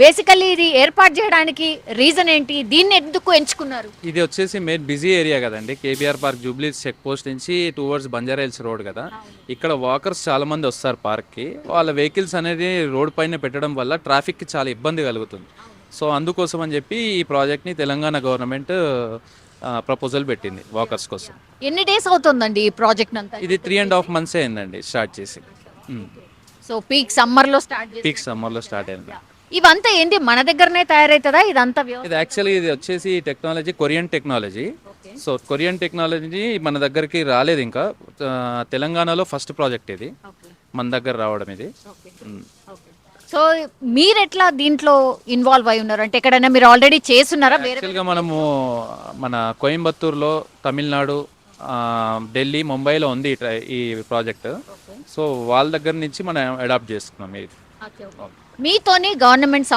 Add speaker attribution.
Speaker 1: Basically ఇది ఏర్పాటు చేయడానికి రీజన్ ఏంటి? దీన్ని ఎందుకు ఎంచుకున్నారు?
Speaker 2: ఇది వచ్చేసి మెయిన్ బిజీ ఏరియా కదండి. కేబీఆర్ పార్క్ జూబ్లీస్ చెక్ పోస్ట్ నుంచి టువర్డ్స్ బంజారాహిల్స్ రోడ్ కదా. ఇక్కడ వాకర్స్ చాలా మంది వస్తారు పార్క్కి. వాళ్ళ వెహికల్స్ అనేది రోడ్ పైన పెట్టడం వల్ల ట్రాఫిక్కి చాలా ఇబ్బంది కలుగుతుంది. సో అందుకోసం అని చెప్పి ఈ ప్రాజెక్ట్ని తెలంగాణ గవర్నమెంట్ ప్రపోజల్ పెట్టింది వాకర్స్ కోసం.
Speaker 1: ఎన్ని డేస్ అవుతుందండి ఈ ప్రాజెక్ట్ అంతా?
Speaker 2: ఇది 3.5 months అయిందండి స్టార్ట్ చేసి.
Speaker 1: సో పీక్ సమ్మర్ లో స్టార్ట్
Speaker 2: పీక్ సమ్మర్లో స్టార్ట్ అయింది.
Speaker 1: ఇవంతా ఏంటి మన దగ్గరనే తయారవుతుందా ఇదంతా?
Speaker 2: ఇది యాక్చువల్లీ ఇది వచ్చేసి technology Korean technology. So Korean technology మన దగ్గరికి రాలేదు ఇంకా. తెలంగాణలో ఫస్ట్ ప్రాజెక్ట్ ఇది మన దగ్గర రావడం ఇది.
Speaker 1: సో మీరు ఎట్లా దీంట్లో ఇన్వాల్వ్ అయి ఉన్నారు? అంటే ఎక్కడైనా మీరు ఆల్రెడీ చేస్తున్నారా?
Speaker 2: యాక్చువల్గా మనము మన కోయంబత్తూరులో, తమిళనాడు, ఢిల్లీ, ముంబైలో ఉంది ఈ ప్రాజెక్ట్. సో వాళ్ళ దగ్గర నుంచి మనం అడాప్ట్ చేసుకున్నాం ఇది.
Speaker 1: మీతోని గవర్నమెంట్